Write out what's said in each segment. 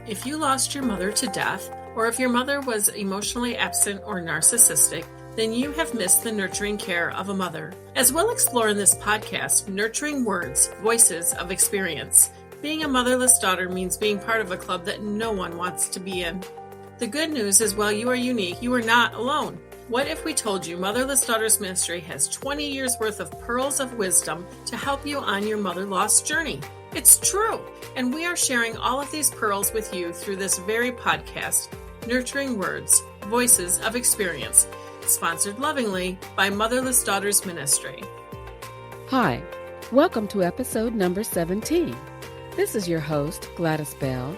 If you lost your mother to death, or if your mother was emotionally absent or narcissistic, then you have missed the nurturing care of a mother. As we'll explore in this podcast, nurturing words, voices of experience. Being a motherless daughter means being part of a club that no one wants to be in. The good news is while you are unique, you are not alone. What if we told you Motherless Daughters Ministry has 20 years worth of pearls of wisdom to help you on your mother loss journey? It's true, and we are sharing all of these pearls with you through this very podcast, Nurturing Words, Voices of Experience, sponsored lovingly by Motherless Daughters Ministry. Hi, welcome to episode number 17. This is your host, Gladys Bell,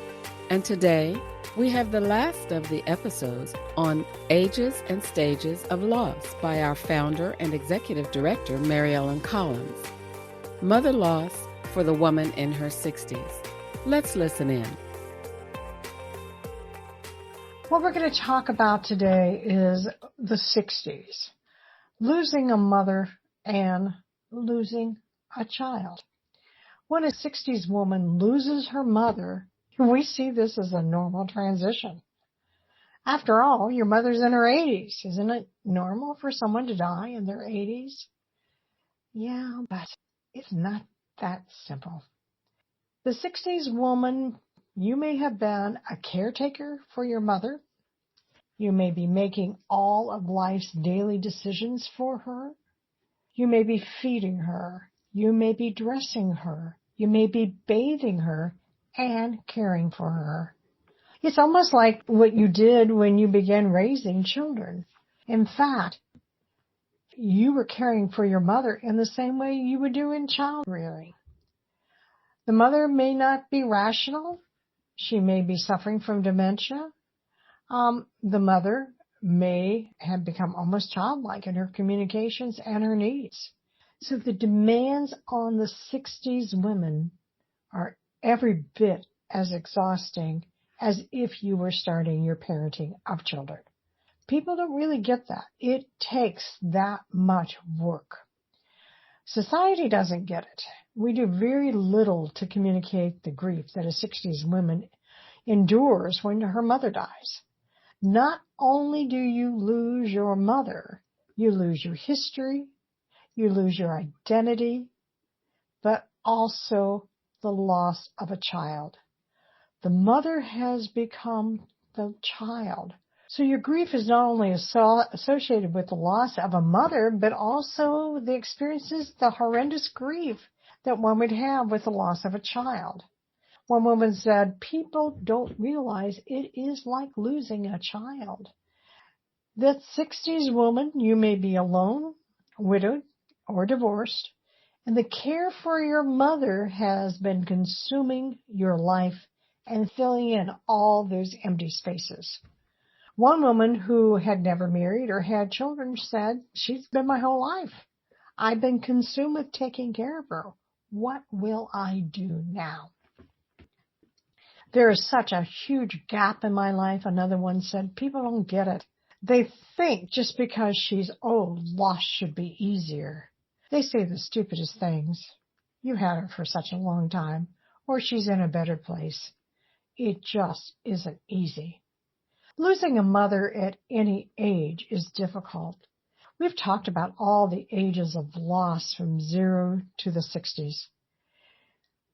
and today we have the last of the episodes on Ages and Stages of Loss by our founder and executive director, Mary Ellen Collins. Mother loss for the woman in her 60s. Let's listen in. What we're going to talk about today is the 60s, losing a mother and losing a child. When a 60s woman loses her mother, we see this as a normal transition. After all, your mother's in her 80s. Isn't it normal for someone to die in their 80s? Yeah, but it's not that simple. The 60s woman, you may have been a caretaker for your mother. You may be making all of life's daily decisions for her. You may be feeding her. You may be dressing her. You may be bathing her and caring for her. It's almost like what you did when you began raising children. In fact, you were caring for your mother in the same way you would do in child rearing. The mother may not be rational. She may be suffering from dementia. The mother may have become almost childlike in her communications and her needs. So the demands on the 60s women are every bit as exhausting as if you were starting your parenting of children. People don't really get that. It takes that much work. Society doesn't get it. We do very little to communicate the grief that a 60s woman endures when her mother dies. Not only do you lose your mother, you lose your history, you lose your identity, but also the loss of a child. The mother has become the child. So your grief is not only associated with the loss of a mother, but also the experiences, the horrendous grief that one would have with the loss of a child. One woman said, people don't realize it is like losing a child. That 60s woman, you may be alone, widowed, or divorced, and the care for your mother has been consuming your life and filling in all those empty spaces. One woman who had never married or had children said, she's been my whole life. I've been consumed with taking care of her. What will I do now? There is such a huge gap in my life. Another one said, people don't get it. They think just because she's old, loss should be easier. They say the stupidest things. You had her for such a long time, or she's in a better place. It just isn't easy. Losing a mother at any age is difficult. We've talked about all the ages of loss from 0 to the 60s.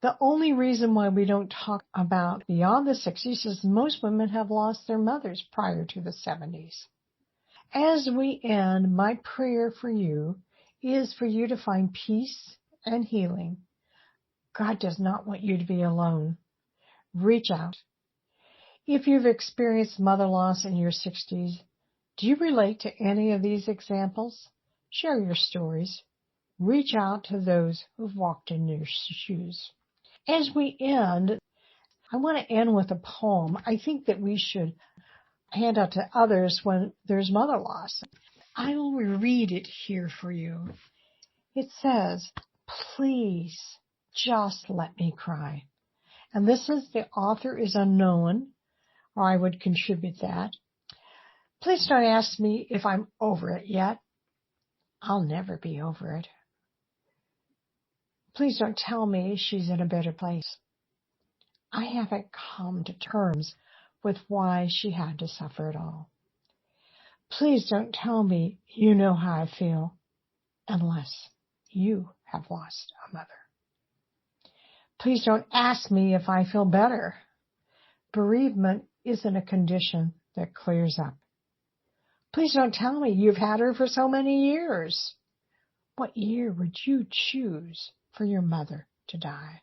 The only reason why we don't talk about beyond the 60s is most women have lost their mothers prior to the 70s. As we end, my prayer for you is for you to find peace and healing. God does not want you to be alone. Reach out. If you've experienced mother loss in your 60s, do you relate to any of these examples? Share your stories. Reach out to those who've walked in your shoes. As we end, I want to end with a poem I think that we should hand out to others when there's mother loss. I will read it here for you. It says, please just let me cry. And this is, the author is unknown, or I would contribute that. Please don't ask me if I'm over it yet. I'll never be over it. Please don't tell me she's in a better place. I haven't come to terms with why she had to suffer it all. Please don't tell me you know how I feel unless you have lost a mother. Please don't ask me if I feel better. Bereavement isn't a condition that clears up. Please don't tell me you've had her for so many years. What year would you choose for your mother to die?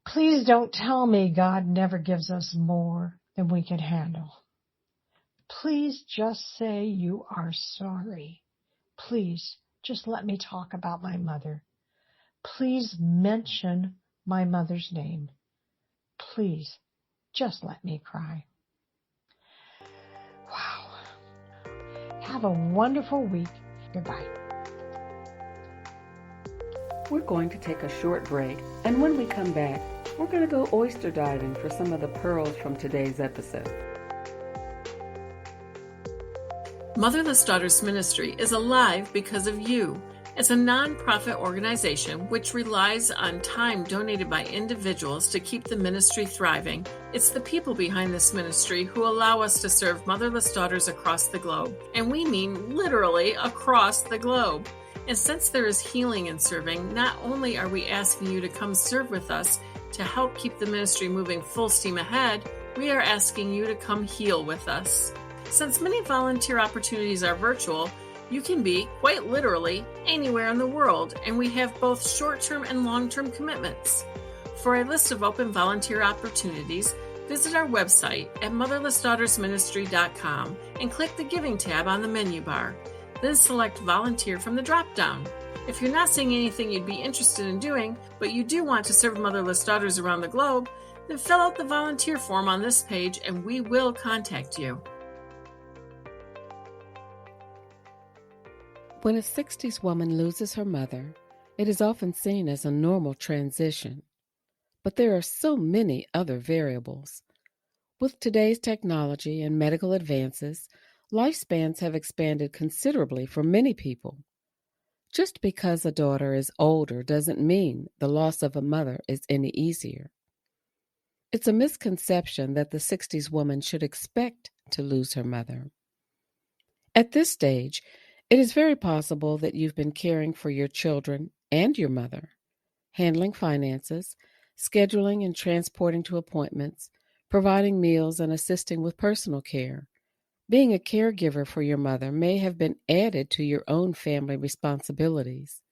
Please don't tell me God never gives us more than we can handle. Please just say you are sorry. Please just let me talk about my mother. Please mention my mother's name. Please just let me cry. Wow. Have a wonderful week. Goodbye. We're going to take a short break, and when we come back, we're going to go oyster diving for some of the pearls from today's episode. Motherless Daughters Ministry is alive because of you. It's a nonprofit organization which relies on time donated by individuals to keep the ministry thriving. It's the people behind this ministry who allow us to serve motherless daughters across the globe. And we mean literally across the globe. And since there is healing in serving, not only are we asking you to come serve with us to help keep the ministry moving full steam ahead, we are asking you to come heal with us. Since many volunteer opportunities are virtual, you can be, quite literally, anywhere in the world, and we have both short-term and long-term commitments. For a list of open volunteer opportunities, visit our website at motherlessdaughtersministry.com and click the Giving tab on the menu bar. Then select Volunteer from the drop-down. If you're not seeing anything you'd be interested in doing, but you do want to serve motherless daughters around the globe, then fill out the volunteer form on this page and we will contact you. When a 60s woman loses her mother, it is often seen as a normal transition. But there are so many other variables. With today's technology and medical advances, lifespans have expanded considerably for many people. Just because a daughter is older doesn't mean the loss of a mother is any easier. It's a misconception that the 60s woman should expect to lose her mother. At this stage, it is very possible that you've been caring for your children and your mother, handling finances, scheduling and transporting to appointments, providing meals and assisting with personal care. Being a caregiver for your mother may have been added to your own family responsibilities.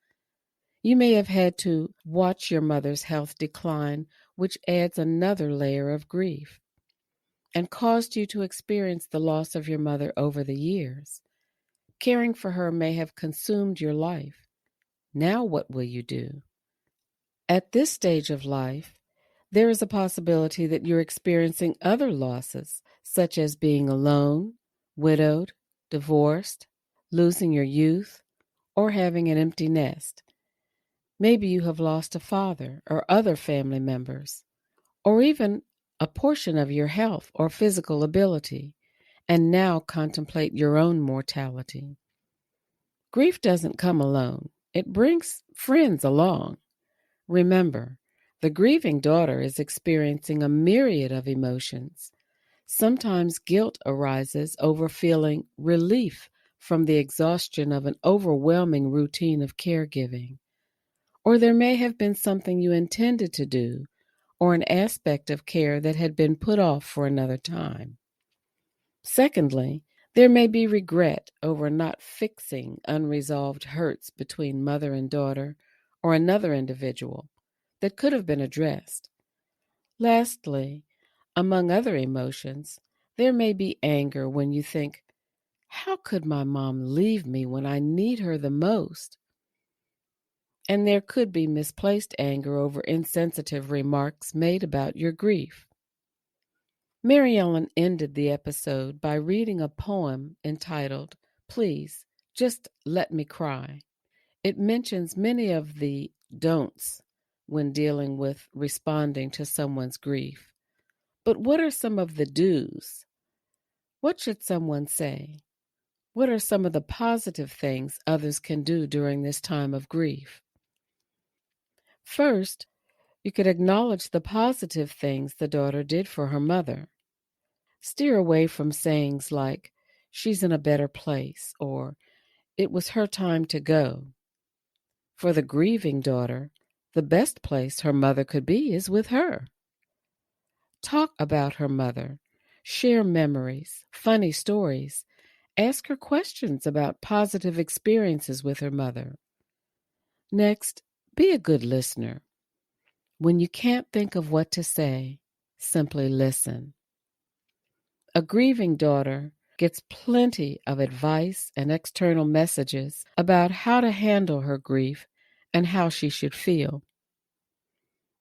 You may have had to watch your mother's health decline, which adds another layer of grief, and caused you to experience the loss of your mother over the years. Caring for her may have consumed your life. Now what will you do? At this stage of life, there is a possibility that you're experiencing other losses, such as being alone, widowed, divorced, losing your youth, or having an empty nest. Maybe you have lost a father or other family members, or even a portion of your health or physical ability, and now contemplate your own mortality. Grief doesn't come alone. It brings friends along. Remember, the grieving daughter is experiencing a myriad of emotions. Sometimes guilt arises over feeling relief from the exhaustion of an overwhelming routine of caregiving. Or there may have been something you intended to do, or an aspect of care that had been put off for another time. Secondly, there may be regret over not fixing unresolved hurts between mother and daughter or another individual that could have been addressed. Lastly, among other emotions, there may be anger when you think, how could my mom leave me when I need her the most? And there could be misplaced anger over insensitive remarks made about your grief. Mary Ellen ended the episode by reading a poem entitled, Please, Just Let Me Cry. It mentions many of the don'ts when dealing with responding to someone's grief. But what are some of the do's? What should someone say? What are some of the positive things others can do during this time of grief? First, You could acknowledge the positive things the daughter did for her mother. Steer away from sayings like, "She's in a better place," or "It was her time to go." For the grieving daughter, the best place her mother could be is with her. Talk about her mother. Share memories, funny stories. Ask her questions about positive experiences with her mother. Next, be a good listener. When you can't think of what to say, simply listen. A grieving daughter gets plenty of advice and external messages about how to handle her grief and how she should feel.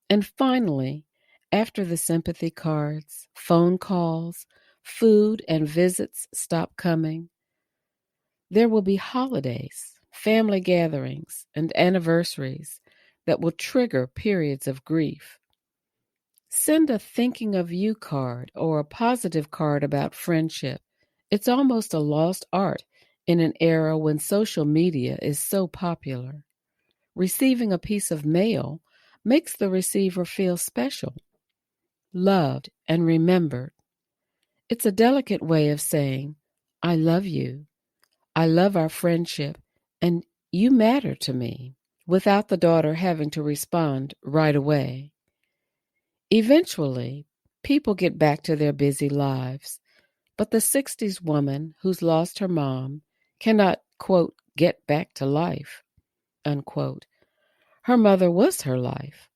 And finally, after the sympathy cards, phone calls, food, and visits stop coming, there will be holidays, family gatherings, and anniversaries that will trigger periods of grief. Send a thinking of you card or a positive card about friendship. It's almost a lost art in an era when social media is so popular. Receiving a piece of mail makes the receiver feel special, loved, and remembered. It's a delicate way of saying, "I love you. I love our friendship, and you matter to me," without the daughter having to respond right away. Eventually, people get back to their busy lives, but the 60s woman who's lost her mom cannot, quote, "get back to life," unquote. Her mother was her life.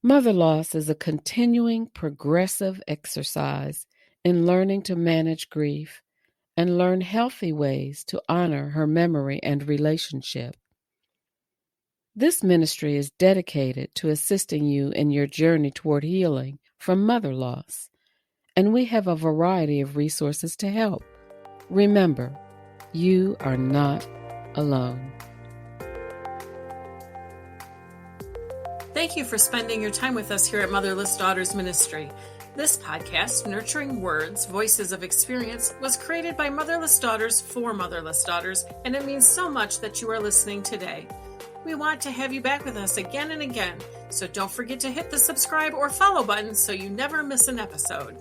Mother loss is a continuing, progressive exercise in learning to manage grief and learn healthy ways to honor her memory and relationship. This ministry is dedicated to assisting you in your journey toward healing from mother loss, and we have a variety of resources to help. Remember, you are not alone. Thank you for spending your time with us here at Motherless Daughters Ministry. This podcast, Nurturing Words, Voices of Experience, was created by Motherless Daughters for Motherless Daughters, and it means so much that you are listening today. We want to have you back with us again and again, so don't forget to hit the subscribe or follow button so you never miss an episode.